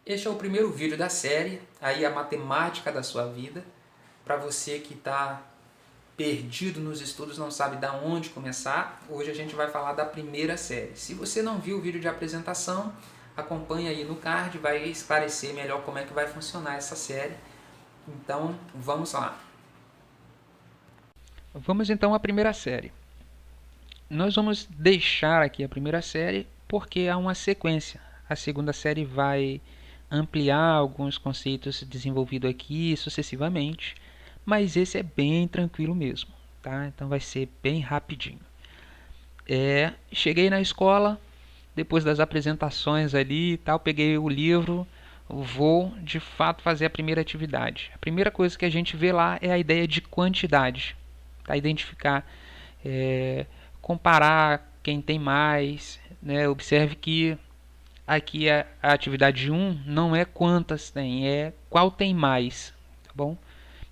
Este é o primeiro vídeo da série, aí a matemática da sua vida. Para você que está perdido nos estudos, não sabe de onde começar, hoje a gente vai falar da primeira série. Se você não viu o vídeo de apresentação, acompanha aí no card, vai esclarecer melhor como é que vai funcionar essa série. Então, vamos lá. Vamos então à primeira série. Nós vamos deixar aqui a primeira série porque há uma sequência. A segunda série vai ampliar alguns conceitos desenvolvidos aqui sucessivamente, mas esse é bem tranquilo mesmo, tá? Então vai ser bem rapidinho. Cheguei na escola, depois das apresentações ali e tal, peguei o livro, vou de fato fazer a primeira atividade. A primeira coisa que a gente vê lá é a ideia de quantidade, tá? Identificar, comparar quem tem mais, né? Observe que aqui a atividade 1 não é quantas tem, é qual tem mais, tá bom?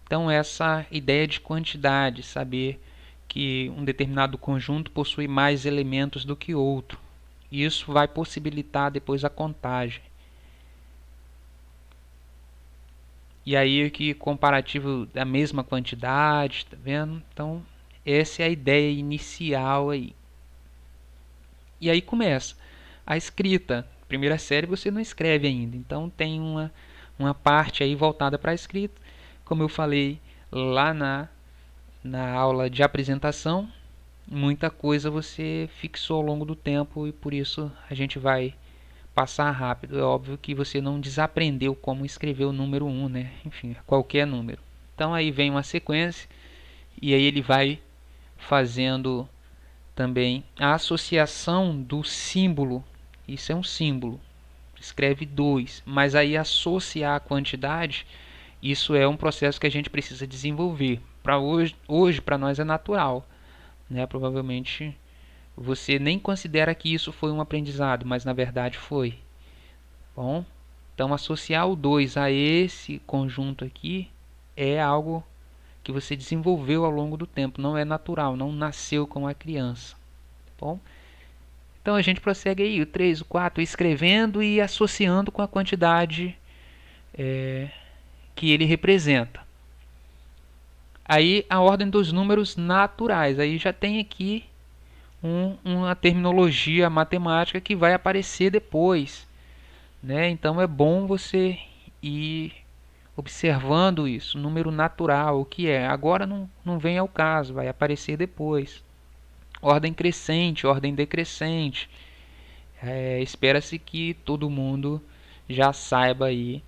Então essa ideia de quantidade, saber que um determinado conjunto possui mais elementos do que outro. Isso vai possibilitar depois a contagem. E aí aqui comparativo da mesma quantidade, tá vendo? Então essa é a ideia inicial aí. E aí começa a escrita. Primeira série você não escreve ainda, então tem uma parte aí voltada para a escrita. Como eu falei lá na aula de apresentação, muita coisa você fixou ao longo do tempo e por isso a gente vai passar rápido. É óbvio que você não desaprendeu como escrever o número 1, né? Enfim, qualquer número. Então aí vem uma sequência e aí ele vai fazendo também a associação do símbolo. Isso é um símbolo, escreve 2, mas aí associar a quantidade, isso é um processo que a gente precisa desenvolver. Para hoje para nós é natural, né? Provavelmente você nem considera que isso foi um aprendizado, mas na verdade foi. Bom, então associar o 2 a esse conjunto aqui é algo que você desenvolveu ao longo do tempo, não é natural, não nasceu com a criança. Bom, então a gente prossegue aí, o 3, o 4, escrevendo e associando com a quantidade que ele representa. Aí a ordem dos números naturais, aí já tem aqui uma terminologia matemática que vai aparecer depois, né? Então é bom você ir observando isso, número natural, o que é. Agora não vem ao caso, vai aparecer depois. Ordem crescente, ordem decrescente. Espera-se que todo mundo já saiba aí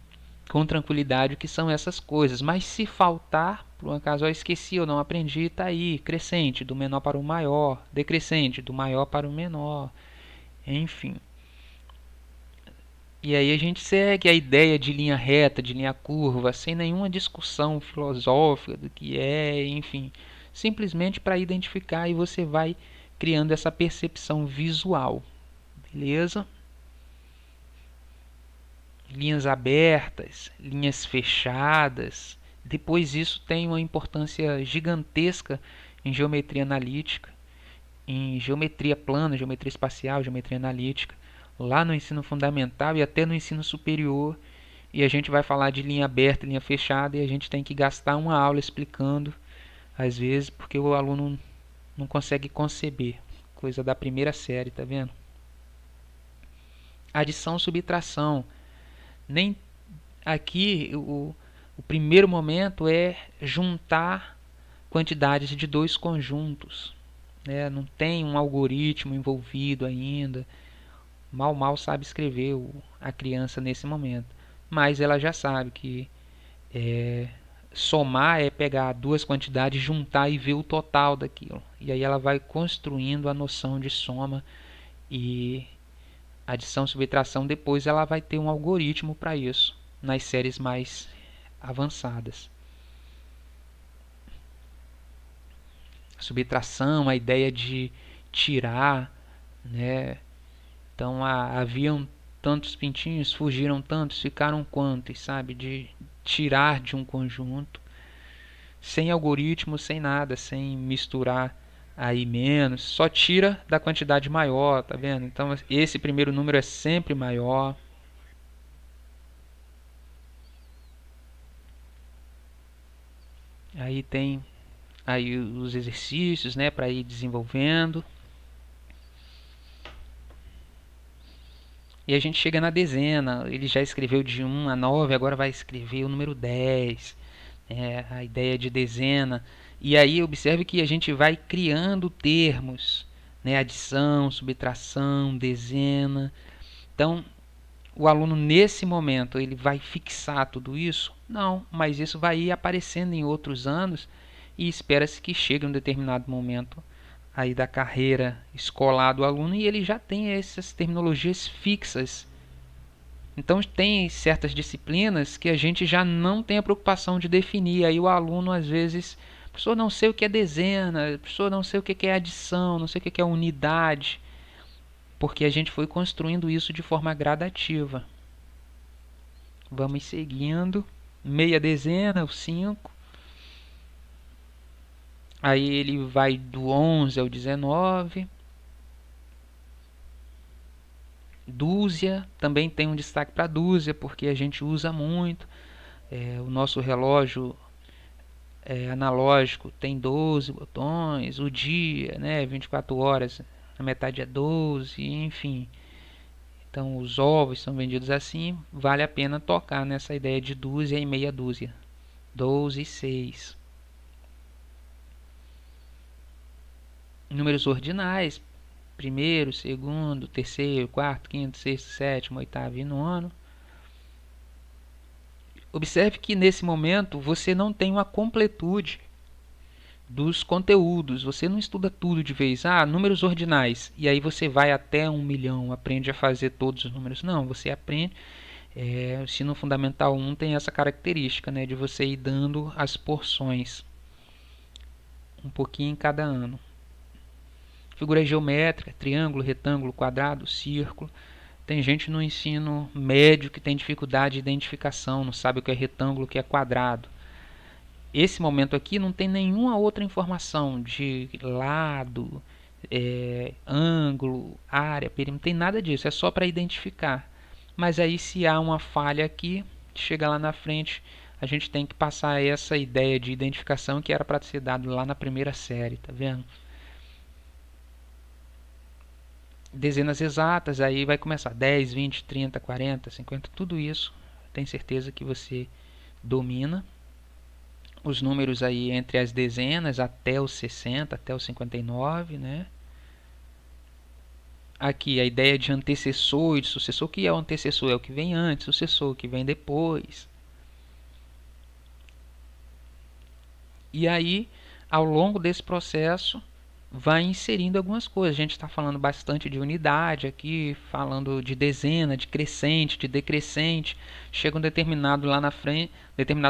com tranquilidade o que são essas coisas. Mas se faltar, por um acaso eu esqueci, eu não aprendi, está aí. Crescente, do menor para o maior. Decrescente, do maior para o menor. Enfim. E aí a gente segue a ideia de linha reta, de linha curva, sem nenhuma discussão filosófica do que é, enfim. Simplesmente para identificar e você vai criando essa percepção visual. Beleza? Linhas abertas, linhas fechadas. Depois isso tem uma importância gigantesca em geometria analítica, em geometria plana, geometria espacial, geometria analítica, lá no ensino fundamental e até no ensino superior. E a gente vai falar de linha aberta e linha fechada e a gente tem que gastar uma aula explicando, às vezes, porque o aluno não consegue conceber. Coisa da primeira série, tá vendo? Adição, subtração. Nem aqui o primeiro momento é juntar quantidades de dois conjuntos, né? Não tem um algoritmo envolvido ainda, mal sabe escrever a criança nesse momento, mas ela já sabe que somar é pegar duas quantidades, juntar e ver o total daquilo, e aí ela vai construindo a noção de soma e adição e subtração. Depois ela vai ter um algoritmo para isso nas séries mais avançadas. Subtração, a ideia de tirar, né? Então haviam tantos pintinhos, fugiram tantos, ficaram quantos, sabe? De tirar de um conjunto, sem algoritmo, sem nada, sem misturar aí menos, só tira da quantidade maior, tá vendo? Então esse primeiro número é sempre maior. Aí tem aí os exercícios, né, para ir desenvolvendo. E a gente chega na dezena, ele já escreveu de 1 a 9, agora vai escrever o número 10, a ideia de dezena. E aí observe que a gente vai criando termos, né, adição, subtração, dezena. Então, o aluno nesse momento ele vai fixar tudo isso? Não, mas isso vai ir aparecendo em outros anos e espera-se que chegue um determinado momento aí da carreira escolar do aluno e ele já tem essas terminologias fixas. Então tem certas disciplinas que a gente já não tem a preocupação de definir. Aí o aluno às vezes, professor, não sei o que é dezena, professor, não sei o que é adição, não sei o que é unidade, porque a gente foi construindo isso de forma gradativa. Vamos seguindo. Meia dezena, o 5. Aí ele vai do 11 ao 19. Dúzia, também tem um destaque para dúzia, porque a gente usa muito. O nosso relógio analógico tem 12 botões. O dia, né, 24 horas, a metade é 12, enfim. Então os ovos são vendidos assim. Vale a pena tocar nessa ideia de dúzia e meia dúzia. 12 e 6. Números ordinais, primeiro, segundo, terceiro, quarto, quinto, sexto, sétimo, oitavo e nono. Observe que nesse momento você não tem uma completude dos conteúdos, você não estuda tudo de vez. Números ordinais, e aí você vai até 1 milhão, aprende a fazer todos os números. Não, você aprende. O ensino fundamental 1 tem essa característica, né, de você ir dando as porções, um pouquinho em cada ano. Figura geométrica, triângulo, retângulo, quadrado, círculo. Tem gente no ensino médio que tem dificuldade de identificação, não sabe o que é retângulo, o que é quadrado. Esse momento aqui não tem nenhuma outra informação de lado, ângulo, área, perímetro, não tem nada disso, é só para identificar. Mas aí se há uma falha aqui, chega lá na frente, a gente tem que passar essa ideia de identificação que era para ser dado lá na primeira série, tá vendo? Dezenas exatas, aí vai começar 10, 20, 30, 40, 50, tudo isso, tenho certeza que você domina. Os números aí entre as dezenas até os 60, até os 59, né? Aqui a ideia de antecessor e de sucessor, que é o antecessor? É o que vem antes, o sucessor que vem depois. E aí, ao longo desse processo, vai inserindo algumas coisas. A gente está falando bastante de unidade aqui, falando de dezena, de crescente, de decrescente. Chega um determinado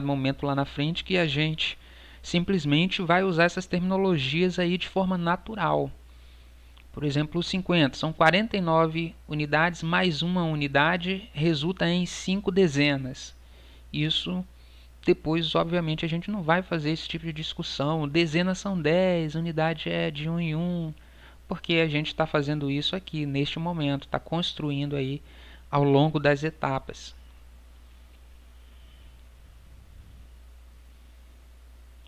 momento lá na frente que a gente simplesmente vai usar essas terminologias aí de forma natural. Por exemplo, os 50 são 49 unidades mais uma unidade resulta em 5 dezenas. Isso depois, obviamente, a gente não vai fazer esse tipo de discussão. Dezenas são 10, unidade é de 1 em 1, porque a gente está fazendo isso aqui, neste momento, está construindo aí ao longo das etapas.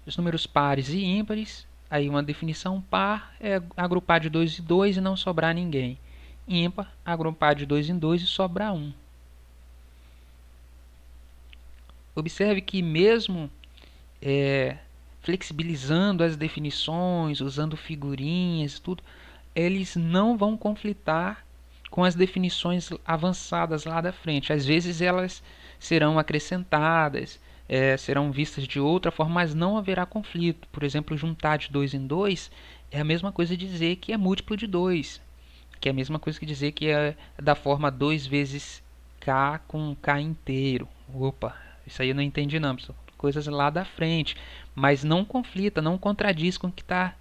Os números pares e ímpares, aí uma definição: par é agrupar de 2 em 2 e não sobrar ninguém. Ímpar, agrupar de 2 em 2 e sobrar 1. Observe que mesmo flexibilizando as definições, usando figurinhas e tudo, eles não vão conflitar com as definições avançadas lá da frente. Às vezes elas serão acrescentadas, serão vistas de outra forma, mas não haverá conflito. Por exemplo, juntar de 2 em 2 é a mesma coisa dizer que é múltiplo de 2, que é a mesma coisa que dizer que é da forma 2 vezes k com k inteiro. Opa, isso aí eu não entendi não, pessoal. Coisas lá da frente, mas não conflita, não contradiz com o que está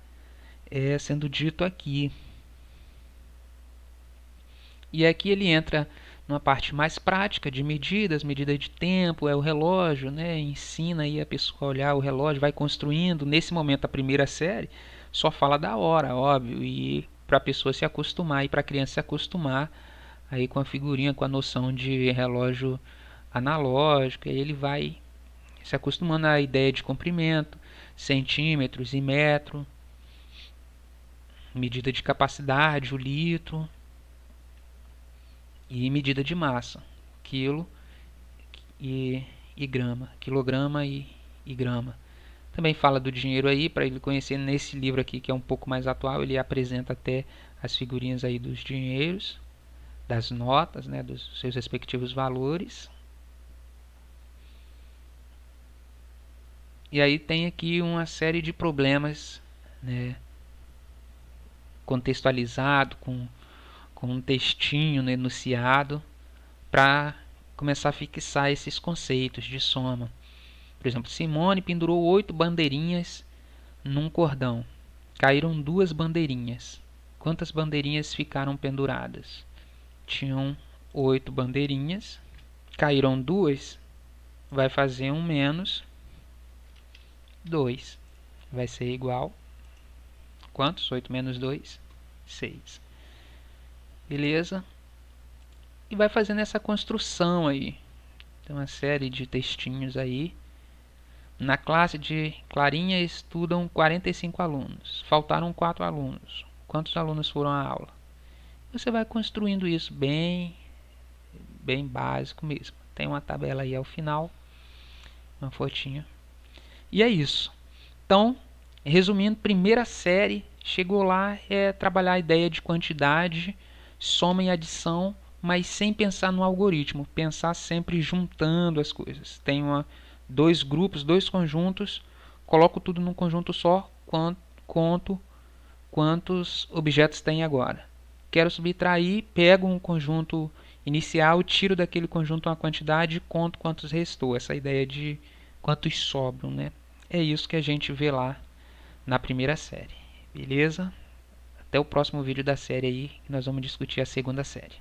sendo dito aqui. E aqui ele entra numa parte mais prática de medidas, medida de tempo, é o relógio, né? Ensina aí a pessoa a olhar o relógio, vai construindo. Nesse momento, a primeira série só fala da hora, óbvio, e para a pessoa se acostumar e para a criança se acostumar aí com a figurinha, com a noção de relógio analógico, aí ele vai se acostumando à ideia de comprimento. centímetros e metro, medida de capacidade, o litro, e medida de massa, quilo e grama, quilograma e grama. Também fala do dinheiro aí, para ele conhecer nesse livro aqui, que é um pouco mais atual, ele apresenta até as figurinhas aí dos dinheiros, das notas, né, dos seus respectivos valores. E aí tem aqui uma série de problemas, né, contextualizado com um textinho, né, enunciado, para começar a fixar esses conceitos de soma. Por exemplo, Simone pendurou 8 bandeirinhas num cordão. Caíram 2 bandeirinhas. Quantas bandeirinhas ficaram penduradas? Tinham 8 bandeirinhas. Caíram 2, vai fazer 1 menos 2. Vai ser igual. Quantos? 8 menos 2? 6. Beleza? E vai fazendo essa construção aí. Tem uma série de textinhos aí. Na classe de Clarinha estudam 45 alunos. Faltaram 4 alunos. Quantos alunos foram à aula? Você vai construindo isso bem básico mesmo. Tem uma tabela aí ao final, uma fotinha. E é isso. Então, resumindo, primeira série, chegou lá, é trabalhar a ideia de quantidade, soma e adição, mas sem pensar no algoritmo. Pensar sempre juntando as coisas. Tem dois grupos, 2 conjuntos, coloco tudo num conjunto só, conto quantos objetos tem agora. Quero subtrair, pego um conjunto inicial, tiro daquele conjunto uma quantidade e conto quantos restou. Essa ideia de quantos sobram, né? É isso que a gente vê lá na primeira série. Beleza? Até o próximo vídeo da série aí, que nós vamos discutir a segunda série.